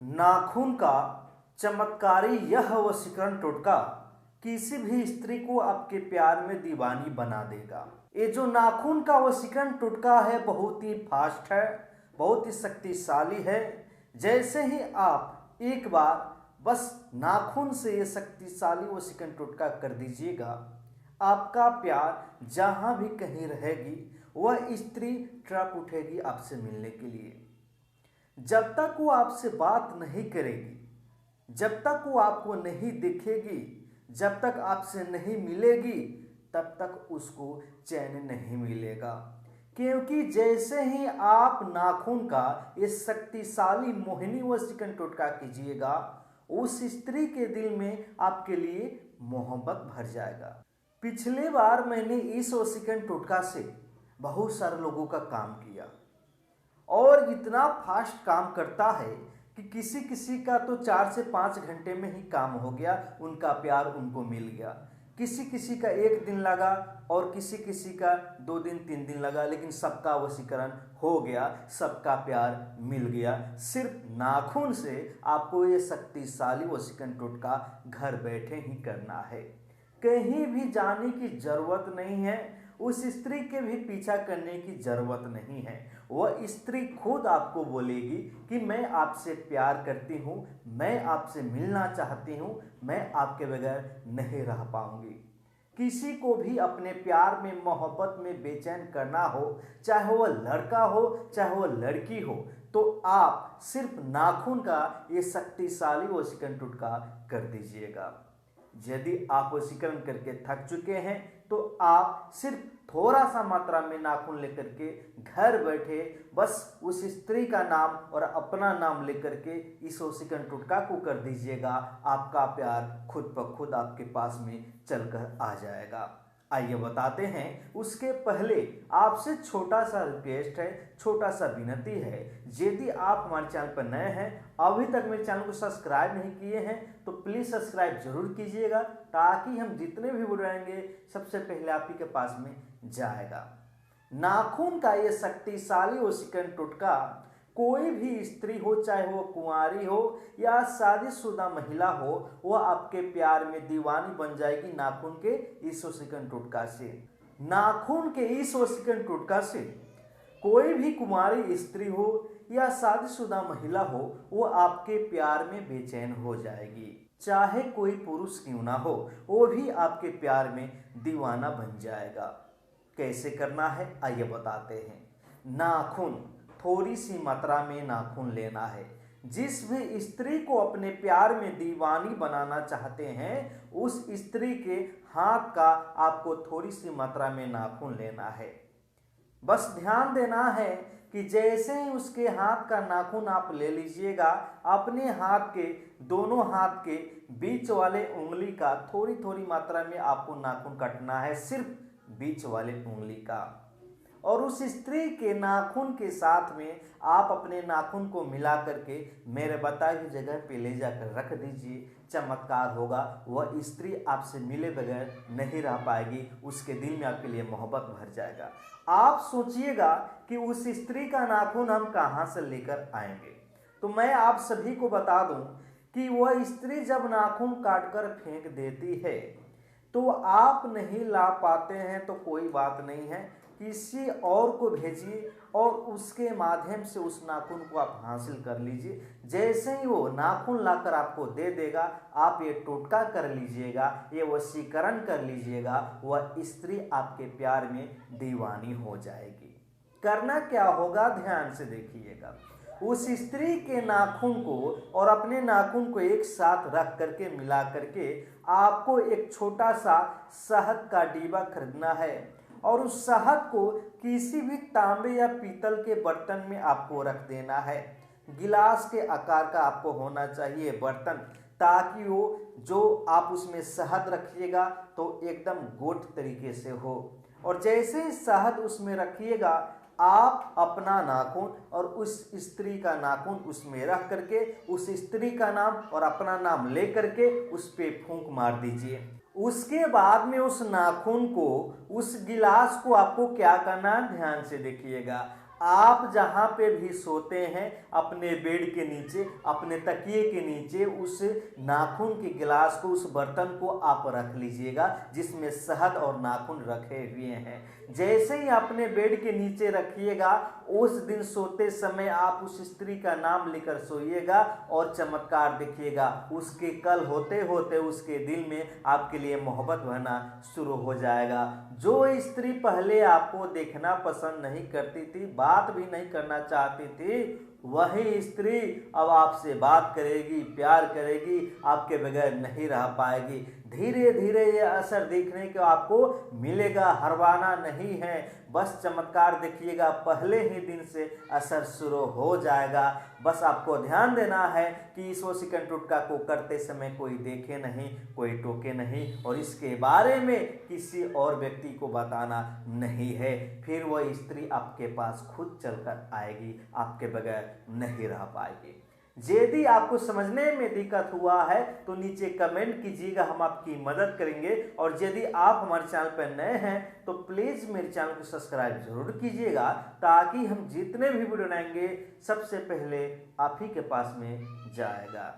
नाखून का चमत्कारी यह वशीकरण टोटका किसी भी स्त्री को आपके प्यार में दीवानी बना देगा। ये जो नाखून का वशीकरण टोटका है बहुत ही फास्ट है, बहुत ही शक्तिशाली है। जैसे ही आप एक बार बस नाखून से ये शक्तिशाली वशीकरण टोटका कर दीजिएगा, आपका प्यार जहाँ भी कहीं रहेगी वह स्त्री ट्रक उठेगी आपसे मिलने के लिए। जब तक वो आपसे बात नहीं करेगी, जब तक वो आपको नहीं दिखेगी, जब तक आपसे नहीं मिलेगी, तब तक उसको चैन नहीं मिलेगा। क्योंकि जैसे ही आप नाखून का ये शक्तिशाली मोहिनी वशीकरण टोटका कीजिएगा, उस स्त्री के दिल में आपके लिए मोहब्बत भर जाएगा। पिछले बार मैंने इस वशीकरण टोटका से बहुत सारे लोगों का काम किया और इतना फास्ट काम करता है कि किसी किसी का तो 4 से 5 घंटे में ही काम हो गया, उनका प्यार उनको मिल गया। किसी किसी का 1 दिन लगा और किसी किसी का 2 दिन 3 दिन लगा, लेकिन सबका वशीकरण हो गया, सबका प्यार मिल गया। सिर्फ नाखून से आपको ये शक्तिशाली वशीकरण टोटका घर बैठे ही करना है। कहीं भी जाने की जरूरत नहीं है, उस स्त्री के भी पीछा करने की जरूरत नहीं है। वह स्त्री खुद आपको बोलेगी कि मैं आपसे प्यार करती हूँ, मैं आपसे मिलना चाहती हूँ, मैं आपके बगैर नहीं रह पाऊंगी। किसी को भी अपने प्यार में मोहब्बत में बेचैन करना हो, चाहे वह लड़का हो चाहे वह लड़की हो, तो आप सिर्फ नाखून का ये शक्तिशाली वशीकरण टोटका कर दीजिएगा। यदि आप वशीकरण करके थक चुके हैं तो आप सिर्फ थोड़ा सा मात्रा में नाखून लेकर के घर बैठे बस उस स्त्री का नाम और अपना नाम लेकर के इस वशीकरण टोटका को कर दीजिएगा। आपका प्यार खुद ब खुद आपके पास में चलकर आ जाएगा। आइए बताते हैं। उसके पहले आपसे छोटा सा रिक्वेस्ट है, छोटा सा विनती है। यदि आप हमारे चैनल पर नए हैं, अभी तक मेरे चैनल को सब्सक्राइब नहीं किए हैं, तो प्लीज़ सब्सक्राइब जरूर कीजिएगा, ताकि हम जितने भी वीडियो आएंगे सबसे पहले आप ही के पास में जाएगा। नाखून का ये शक्तिशाली वशीकरण टोटका कोई भी स्त्री हो, चाहे वो कुंवारी हो या शादीशुदा महिला हो, वह आपके प्यार में दीवानी बन जाएगी नाखून के इस वशीकरण टोटका से। नाखून के इस वशीकरण टोटका से कोई भी कुंवारी स्त्री हो या शादीशुदा महिला हो, वो आपके प्यार में बेचैन हो जाएगी। चाहे कोई पुरुष क्यों ना हो, वो भी आपके प्यार में दीवाना बन जाएगा। कैसे करना है आइए बताते हैं। नाखून, थोड़ी सी मात्रा में नाखून लेना है। जिस भी स्त्री को अपने प्यार में दीवानी बनाना चाहते हैं, उस स्त्री के हाथ का आपको थोड़ी सी मात्रा में नाखून लेना है। बस ध्यान देना है कि जैसे ही उसके हाथ का नाखून आप ले लीजिएगा, अपने हाथ के दोनों हाथ के बीच वाले उंगली का थोड़ी थोड़ी मात्रा में आपको नाखून काटना है, सिर्फ बीच वाले उंगली का। और उस स्त्री के नाखून के साथ में आप अपने नाखून को मिला करके मेरे बताई हुई जगह पे ले जाकर रख दीजिए। चमत्कार होगा, वह स्त्री आपसे मिले बगैर नहीं रह पाएगी, उसके दिल में आपके लिए मोहब्बत भर जाएगा। आप सोचिएगा कि उस स्त्री का नाखून हम कहाँ से लेकर आएंगे। तो मैं आप सभी को बता दूं कि वह स्त्री जब नाखून काट कर फेंक देती है तो आप नहीं ला पाते हैं तो कोई बात नहीं है, किसी और को भेजिए और उसके माध्यम से उस नाखून को आप हासिल कर लीजिए। जैसे ही वो नाखून लाकर आपको दे देगा, आप ये टोटका कर लीजिएगा, ये वशीकरण कर लीजिएगा, वह स्त्री आपके प्यार में दीवानी हो जाएगी। करना क्या होगा ध्यान से देखिएगा। उस स्त्री के नाखून को और अपने नाखून को एक साथ रख करके मिला करके आपको एक छोटा सा शहद का डिब्बा खरीदना है और उस शहद को किसी भी तांबे या पीतल के बर्तन में आपको रख देना है। गिलास के आकार का आपको होना चाहिए बर्तन, ताकि वो जो आप उसमें शहद रखिएगा तो एकदम गोट तरीके से हो। और जैसे ही शहद उसमें रखिएगा, आप अपना नाखून और उस स्त्री का नाखून उसमें रख करके उस स्त्री का नाम और अपना नाम ले करके उस पे फूंक मार दीजिए। उसके बाद में उस नाखून को, उस गिलास को आपको क्या करना है ध्यान से देखिएगा। आप जहाँ पे भी सोते हैं अपने बेड के नीचे, अपने तकिए के नीचे उस नाखून के गिलास को, उस बर्तन को आप रख लीजिएगा जिसमें शहद और नाखून रखे हुए हैं। जैसे ही अपने बेड के नीचे रखिएगा, उस दिन सोते समय आप उस स्त्री का नाम लेकर सोइएगा और चमत्कार देखिएगा। उसके कल होते होते उसके दिल में आपके लिए मोहब्बत बहना शुरू हो जाएगा। जो स्त्री पहले आपको देखना पसंद नहीं करती थी, बात भी नहीं करना चाहती थी, वही स्त्री अब आपसे बात करेगी, प्यार करेगी, आपके बगैर नहीं रह पाएगी। धीरे धीरे ये असर देखने को आपको मिलेगा, हरवाना नहीं है, बस चमत्कार देखिएगा, पहले ही दिन से असर शुरू हो जाएगा। बस आपको ध्यान देना है कि इस वशीकरण टोटका को करते समय कोई देखे नहीं, कोई टोके नहीं, और इसके बारे में किसी और व्यक्ति को बताना नहीं है। फिर वह स्त्री आपके पास खुद चलकर आएगी, आपके बगैर नहीं रह पाएगी। यदि आपको समझने में दिक्कत हुआ है तो नीचे कमेंट कीजिएगा, हम आपकी मदद करेंगे। और यदि आप हमारे चैनल पर नए हैं तो प्लीज़ मेरे चैनल को सब्सक्राइब जरूर कीजिएगा, ताकि हम जितने भी वीडियो बनाएंगे सबसे पहले आप ही के पास में जाएगा।